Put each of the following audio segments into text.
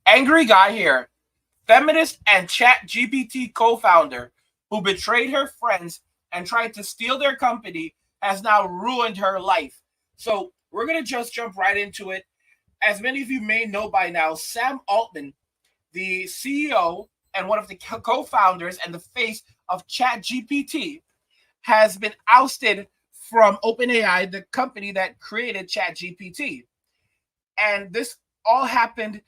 Angry guy here, feminist and Chat GPT co-founder who betrayed her friends and tried to steal their company has now ruined her life. So we're gonna just jump right into it. As many of you may know by now, Sam Altman, the CEO and one of the co-founders and the face of ChatGPT, has been ousted from OpenAI, the company that created ChatGPT. And this all happened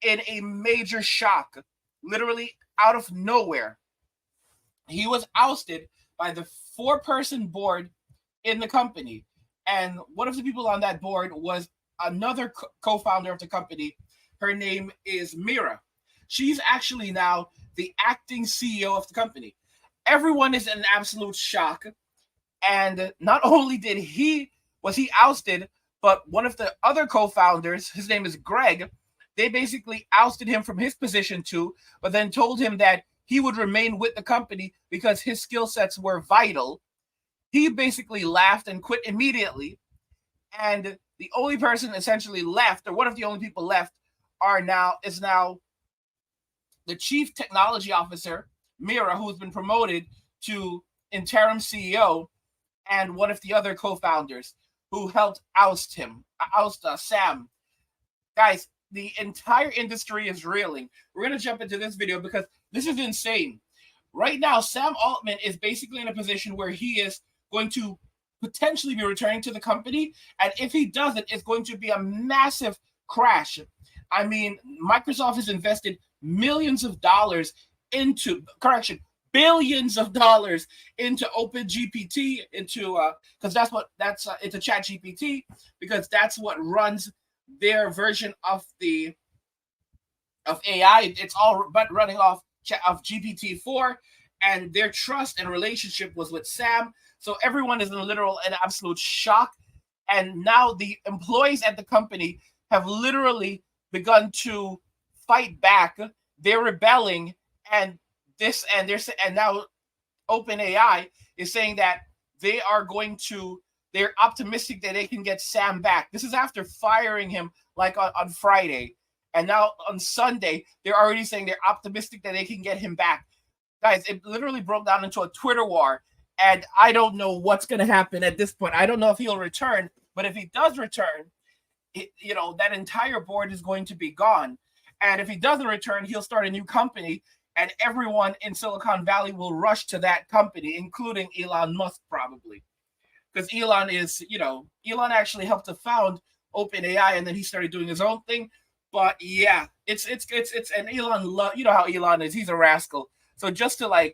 in a major shock, literally out of nowhere. He was ousted by the four-person board in the company. And one of the people on that board was another co-founder of the company. Her name is Mira. She's actually now the acting CEO of the company. Everyone is in absolute shock. And not only was he ousted, but one of the other co-founders, his name is Greg, they basically ousted him from his position too, but then told him that he would remain with the company because his skill sets were vital. He basically laughed and quit immediately. And the only person essentially left, or one of the only people left, is now the chief technology officer, Mira, who's been promoted to interim CEO, and one of the other co-founders who helped oust Sam. Guys, the entire industry is reeling. We're going to jump into this video because this is insane. Right now, Sam Altman is basically in a position where he is going to potentially be returning to the company. And if he doesn't, it's going to be a massive crash. I mean, Microsoft has invested millions of dollars billions of dollars into OpenGPT, into ChatGPT, because that's what runs their version of AI. It's all but running off of GPT-4, and their trust and relationship was with Sam. So everyone is in literal and absolute shock. And now the employees at the company have literally begun to fight back. They're rebelling, and now OpenAI is saying that they're optimistic that they can get Sam back. This is after firing him like on Friday. And now on Sunday, they're already saying they're optimistic that they can get him back. Guys, it literally broke down into a Twitter war. And I don't know what's going to happen at this point. I don't know if he'll return. But if he does return, that entire board is going to be gone. And if he doesn't return, he'll start a new company. And everyone in Silicon Valley will rush to that company, including Elon Musk, probably. Because Elon actually helped to found OpenAI, and then he started doing his own thing. But yeah, it's and Elon, you know how Elon is. He's a rascal. So just to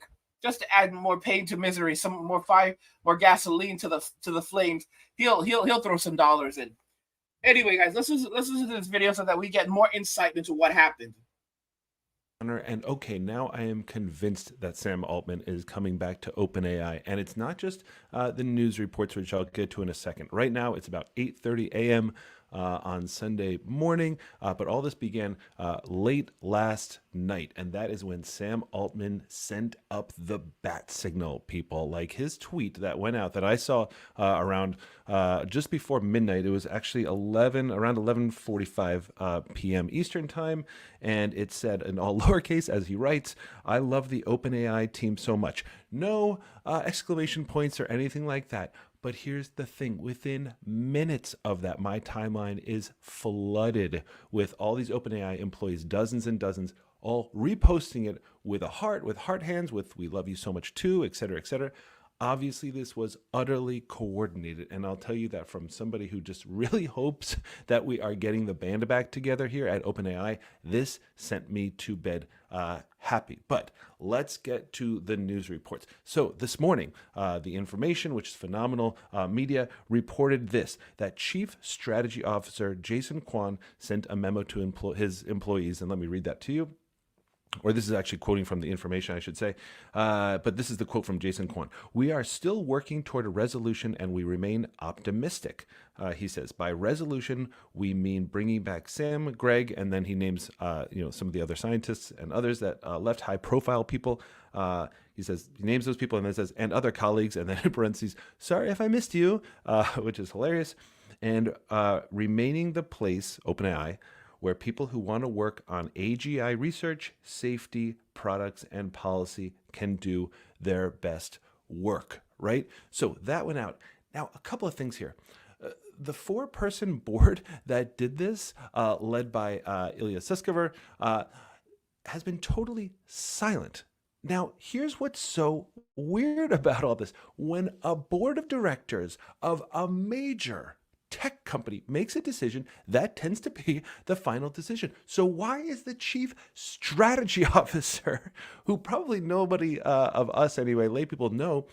add more pain to misery, some more gasoline to the flames, he'll throw some dollars in. Anyway, guys, let's listen to this video so that we get more insight into what happened. And okay, now I am convinced that Sam Altman is coming back to OpenAI, and it's not just the news reports, which I'll get to in a second. Right now, it's about 8:30 a.m. On Sunday morning, but all this began late last night, and that is when Sam Altman sent up the bat signal, people. Like his tweet that went out that I saw around just before midnight. It was actually around 11:45 p.m. Eastern time, and it said in all lowercase, as he writes, "I love the OpenAI team so much." No exclamation points or anything like that. But here's the thing, within minutes of that, my timeline is flooded with all these OpenAI employees, dozens and dozens, all reposting it with heart hands, with "we love you so much too," et cetera, et cetera. Obviously, this was utterly coordinated. And I'll tell you that from somebody who just really hopes that we are getting the band back together here at OpenAI, this sent me to bed happy. But let's get to the news reports. So this morning, The Information, which is phenomenal media, reported that Chief Strategy Officer Jason Kwan sent a memo to his employees. And let me read that to you. Or this is actually quoting from The Information, I should say. But this is the quote from Jason Kwan. "We are still working toward a resolution, and we remain optimistic," he says. "By resolution, we mean bringing back Sam, Greg," and then he names some of the other scientists and others that left, high-profile people. He names those people and then says, "and other colleagues," and then in parentheses, "sorry if I missed you," which is hilarious. "And remaining the place, OpenAI, where people who want to work on AGI research, safety, products, and policy can do their best work, right? So that went out. Now, a couple of things here. The 4-person board that did this, led by Ilya Sutskever, has been totally silent. Now, here's what's so weird about all this. When a board of directors of a major tech company makes a decision, that tends to be the final decision. So why is the chief strategy officer, who probably nobody of us anyway, lay people know,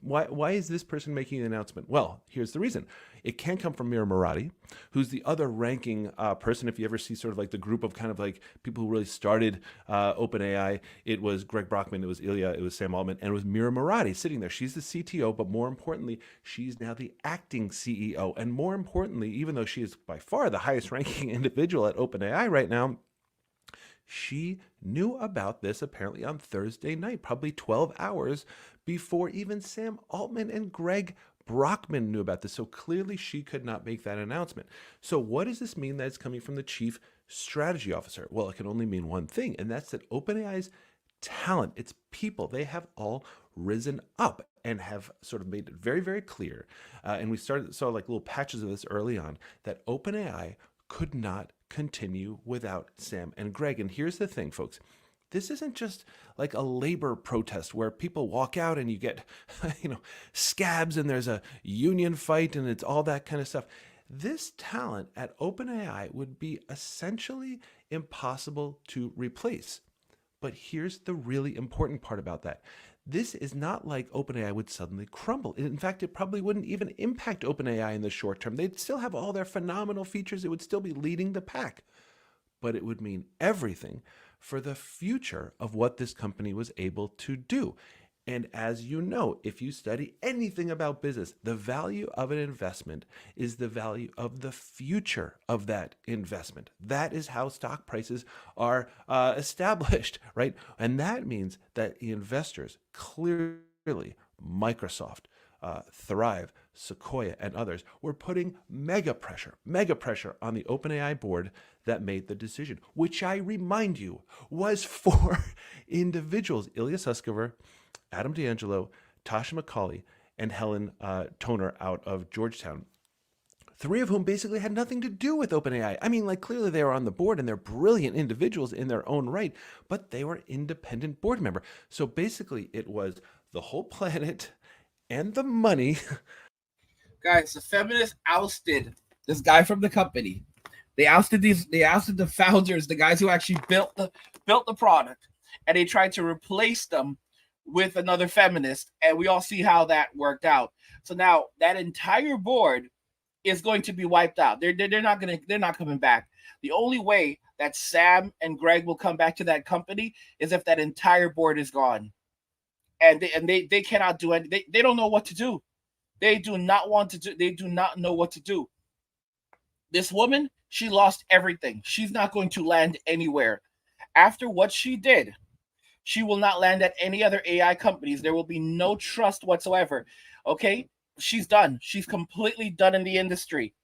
why is this person making an announcement? Well, here's the reason. It can come from Mira Murati, who's the other ranking person. If you ever see sort of like the group of kind of like people who really started OpenAI, it was Greg Brockman, it was Ilya, it was Sam Altman, and it was Mira Murati sitting there. She's the CTO, but more importantly, she's now the acting CEO. And more importantly, even though she is by far the highest ranking individual at OpenAI right now, she knew about this apparently on Thursday night, probably 12 hours before even Sam Altman and Greg Brockman knew about this. So clearly she could not make that announcement. So what does this mean that it's coming from the chief strategy officer? Well, it can only mean one thing, and that's that OpenAI's talent, its people, they have all risen up and have sort of made it very, very clear. And we saw like little patches of this early on, that OpenAI could not continue without Sam and Greg. And here's the thing, folks. This isn't just like a labor protest where people walk out and you get, scabs and there's a union fight and it's all that kind of stuff. This talent at OpenAI would be essentially impossible to replace. But here's the really important part about that. This is not like OpenAI would suddenly crumble. In fact, it probably wouldn't even impact OpenAI in the short term. They'd still have all their phenomenal features. It would still be leading the pack. But it would mean everything for the future of what this company was able to do. And as you know, if you study anything about business, the value of an investment is the value of the future of that investment. That is how stock prices are established, right? And that means that the investors, clearly Microsoft, Thrive, Sequoia, and others, were putting mega pressure on the OpenAI board that made the decision, which I remind you was for individuals: Ilya Sutskever, Adam D'Angelo, Tasha McCauley, and Helen Toner out of Georgetown. 3 of whom basically had nothing to do with OpenAI. I mean, like, clearly they were on the board and they're brilliant individuals in their own right, but they were independent board member. So basically it was the whole planet and the money. Guys, the feminists ousted this guy from the company. They ousted the founders, the guys who actually built the product, and they tried to replace them with another feminist, and we all see how that worked out. So now that entire board is going to be wiped out. They're not coming back. The only way that Sam and Greg will come back to that company is if that entire board is gone. And they cannot do anything. They don't know what to do. They do not want to do. They do not know what to do. This woman, she lost everything. She's not going to land anywhere. After what she did, she will not land at any other AI companies. There will be no trust whatsoever. Okay? She's done. She's completely done in the industry.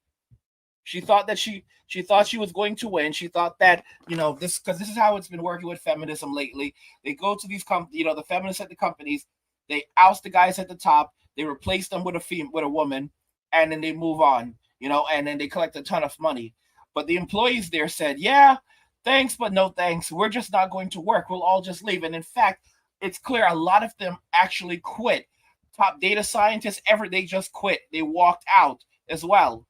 She thought that she thought she was going to win. She thought that, this, because this is how it's been working with feminism lately. They go to these the feminists at the companies, they oust the guys at the top, they replace them with a woman, and then they move on, and then they collect a ton of money. But the employees there said, yeah, thanks, but no thanks. We're just not going to work. We'll all just leave. And in fact, it's clear a lot of them actually quit. Top data scientists they just quit. They walked out as well.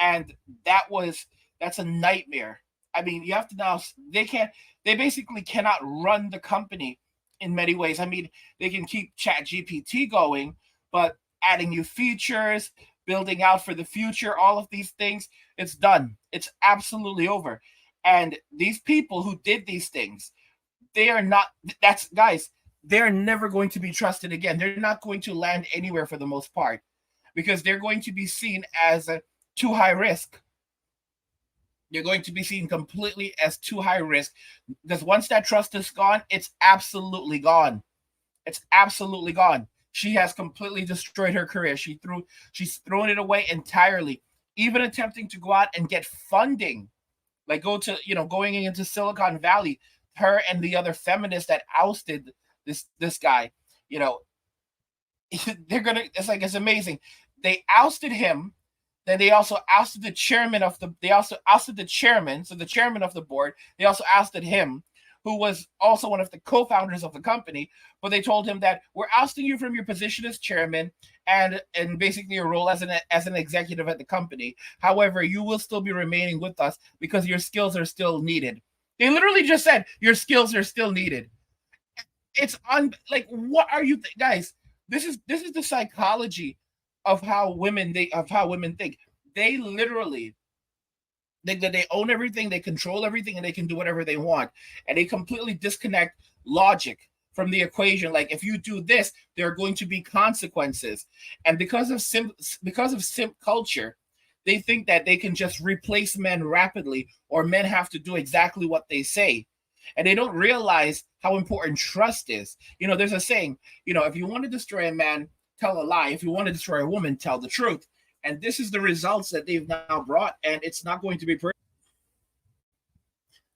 And that's a nightmare. I mean, you have to now, they basically cannot run the company in many ways. I mean, they can keep ChatGPT going, but adding new features, building out for the future, all of these things, it's done. It's absolutely over. And these people who did these things, they're never going to be trusted again. They're not going to land anywhere for the most part, because they're going to be seen as too high risk. They're going to be seen completely as too high risk, because once that trust is gone, it's absolutely gone. It's absolutely gone. She has completely destroyed her career. She's thrown it away entirely, even attempting to go out and get funding Like going into Silicon Valley, her and the other feminists that ousted this guy, you know, it's amazing. They ousted him. Then they also ousted the chairman so the chairman of the board. They also ousted him, who was also one of the co-founders of the company. But they told him that we're ousting you from your position as chairman and basically your role as an executive at the company. However, you will still be remaining with us because your skills are still needed. They literally just said your skills are still needed. It's like, what are you guys? This is the psychology of how women think. They literally think that they own everything, they control everything, and they can do whatever they want, and they completely disconnect logic from the equation. Like, if you do this, there are going to be consequences, and because of simp culture, they think that they can just replace men rapidly, or men have to do exactly what they say. And they don't realize how important trust is. There's a saying, if you want to destroy a man, tell a lie. If you want to destroy a woman, tell the truth. And this is the results that they've now brought, and it's not going to be pretty.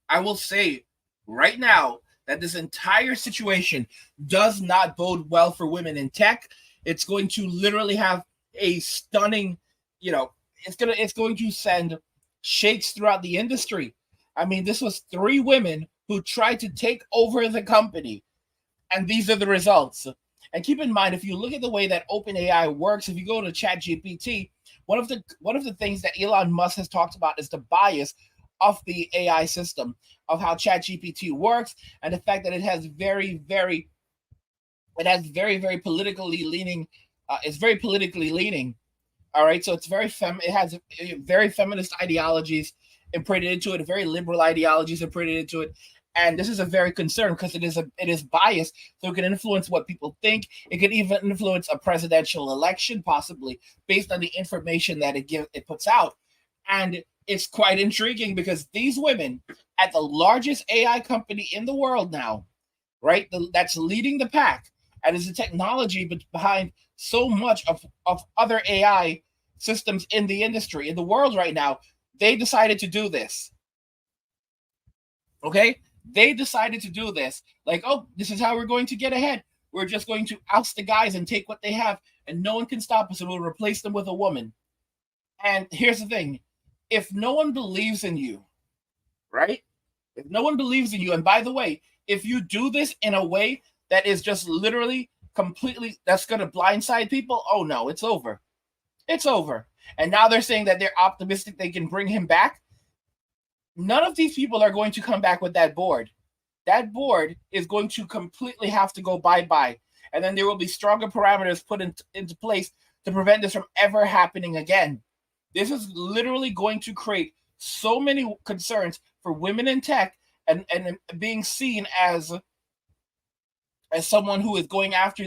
I will say right now that this entire situation does not bode well for women in tech. It's going to literally have a stunning, it's going to send shakes throughout the industry. I mean, this was 3 women who tried to take over the company, and these are the results. And keep in mind, if you look at the way that OpenAI works, if you go to ChatGPT, one of the things that Elon Musk has talked about is the bias of the AI system, of how ChatGPT works, and the fact that it has very, very politically leaning. It's very politically leaning. All right, so it has very feminist ideologies imprinted into it, very liberal ideologies imprinted into it. And this is a very concern because it is biased, so it can influence what people think. It can even influence a presidential election, possibly based on the information that it puts out. And it's quite intriguing because these women at the largest AI company in the world now, right, that's leading the pack, and is the technology behind so much of other AI systems in the industry, in the world right now, they decided to do this. Okay? They decided to do this. Like, oh, this is how we're going to get ahead. We're just going to oust the guys and take what they have, and no one can stop us, and we'll replace them with a woman. And here's the thing. If no one believes in you, right? If no one believes in you, and by the way, if you do this in a way that is just literally completely, that's going to blindside people, oh no, it's over. It's over. And now they're saying that they're optimistic they can bring him back. None of these people are going to come back with that board. That board is going to completely have to go bye-bye. And then there will be stronger parameters put into place to prevent this from ever happening again. This is literally going to create so many concerns for women in tech and being seen as someone who is going after,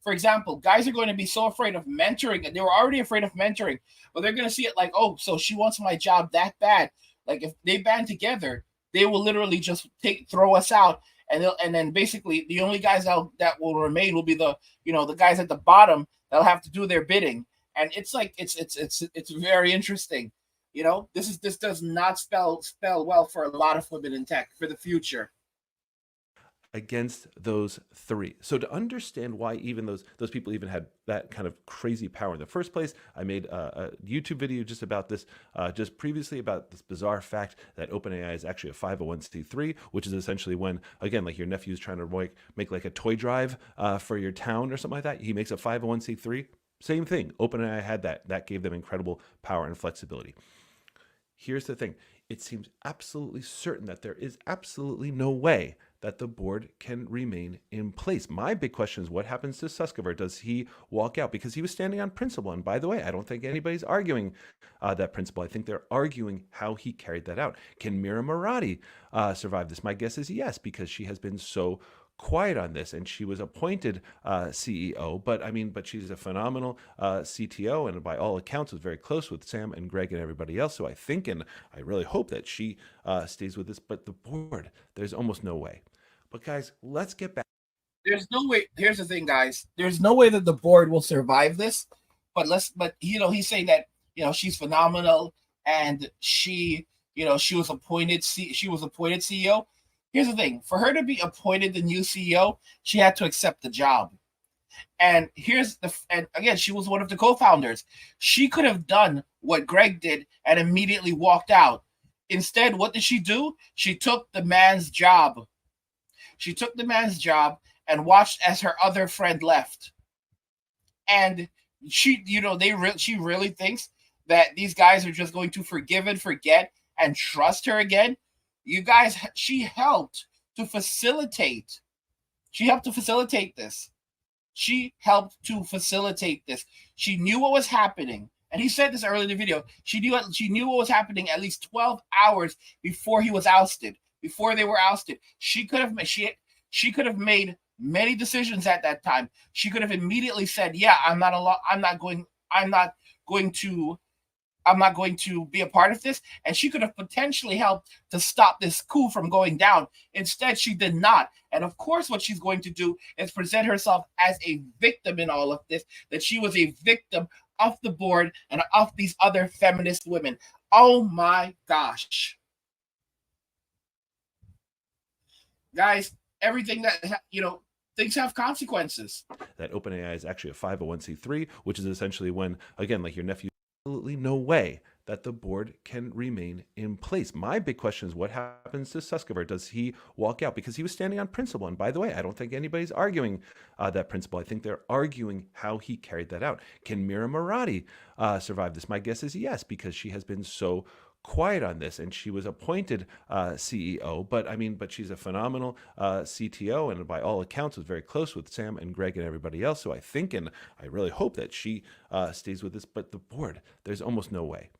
for example, guys are going to be so afraid of mentoring, and they were already afraid of mentoring, but they're going to see it like, oh, so she wants my job that bad. Like, if they band together, they will literally just throw us out, and then basically the only guys that will remain will be the guys at the bottom that'll have to do their bidding. And it's like it's very interesting. This does not spell well for a lot of women in tech for the future. Against those 3. So to understand why even those people even had that kind of crazy power in the first place, I made a YouTube video just about this, just previously, about this bizarre fact that OpenAI is actually a 501c3, which is essentially when, again, like your nephew's trying to make like a toy drive for your town or something like that. He makes a 501c3. Same thing. OpenAI had that. That gave them incredible power and flexibility. Here's the thing. It seems absolutely certain that there is absolutely no way that the board can remain in place. My big question is, what happens to Sutskever? Does he walk out? Because he was standing on principle. And by the way, I don't think anybody's arguing that principle. I think they're arguing how he carried that out. Can Mira Murati survive this? My guess is yes, because she has been so quiet on this, and she was appointed CEO, but she's a phenomenal CTO, and by all accounts was very close with Sam and Greg and everybody else. So I think, and I really hope, that she stays with this. But the board, there's almost no way. But guys, let's get back. There's no way. Here's the thing, guys. There's no way that the board will survive this. But he's saying that she's phenomenal, and she she was appointed CEO. Here's the thing: for her to be appointed the new CEO, she had to accept the job. And again, she was one of the co-founders. She could have done what Greg did and immediately walked out. Instead, what did she do? She took the man's job. She took the man's job and watched as her other friend left. And she really thinks that these guys are just going to forgive and forget and trust her again. You guys, she helped to facilitate. She helped to facilitate this. She helped to facilitate this. She knew what was happening. And he said this earlier in the video. She knew what was happening at least 12 hours before he was ousted, before they were ousted. She could have made many decisions at that time. She could have immediately said, "Yeah, I'm not going to be a part of this," and she could have potentially helped to stop this coup from going down. Instead, she did not. And of course, what she's going to do is present herself as a victim in all of this, that she was a victim of the board and of these other feminist women. Oh my gosh. Guys, everything that, things have consequences. That OpenAI is actually a 501c3, which is essentially when, again, like your nephew, absolutely no way that the board can remain in place. My big question is what happens to Suskever? Does he walk out? Because he was standing on principle. And by the way, I don't think anybody's arguing that principle. I think they're arguing how he carried that out. Can Mira Murati survive this? My guess is yes, because she has been so quiet on this, and she was appointed CEO, but she's a phenomenal CTO, and by all accounts was very close with Sam and Greg and everybody else. So I think, and I really hope that she stays with this, but the board, there's almost no way.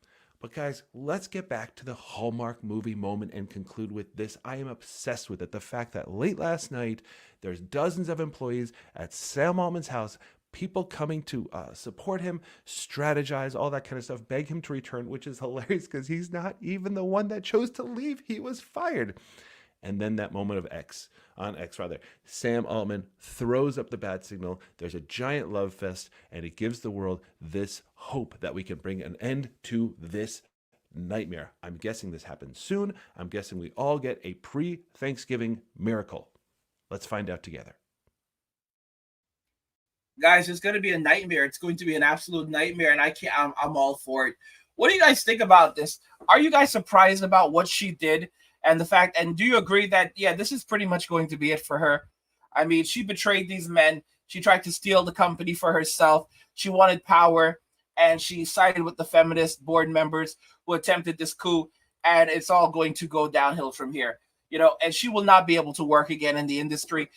But guys, let's get back to the Hallmark movie moment and conclude with this. I am obsessed with it. The fact that late last night, there's dozens of employees at Sam Altman's house, people coming to support him, strategize, all that kind of stuff, beg him to return, which is hilarious because he's not even the one that chose to leave. He was fired. And then that moment of Sam Altman throws up the bat signal. There's a giant love fest, and it gives the world this hope that we can bring an end to this nightmare. I'm guessing this happens soon. I'm guessing we all get a pre-Thanksgiving miracle. Let's find out together. Guys, it's going to be a nightmare. It's going to be an absolute nightmare, and I'm all for it. What do you guys think about this? Are you guys surprised about what she did? And do you agree that, yeah, this is pretty much going to be it for her? I mean, she betrayed these men. She tried to steal the company for herself. She wanted power, and she sided with the feminist board members who attempted this coup, and it's all going to go downhill from here. And she will not be able to work again in the industry.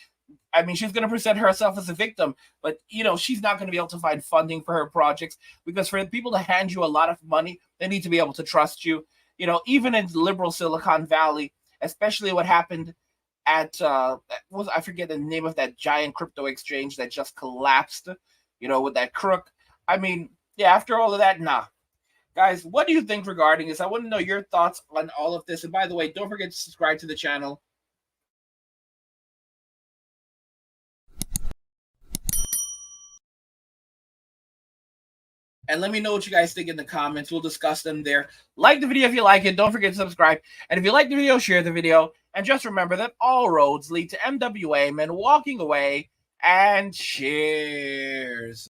I mean, she's going to present herself as a victim, but, she's not going to be able to find funding for her projects, because for people to hand you a lot of money, they need to be able to trust you. Even in liberal Silicon Valley, especially what happened at, I forget the name of that giant crypto exchange that just collapsed, with that crook. I mean, yeah, after all of that, nah. Guys, what do you think regarding this? I want to know your thoughts on all of this. And by the way, don't forget to subscribe to the channel. And let me know what you guys think in the comments. We'll discuss them there. Like the video if you like it. Don't forget to subscribe. And if you like the video, share the video. And just remember that all roads lead to MWA Men walking away. And cheers.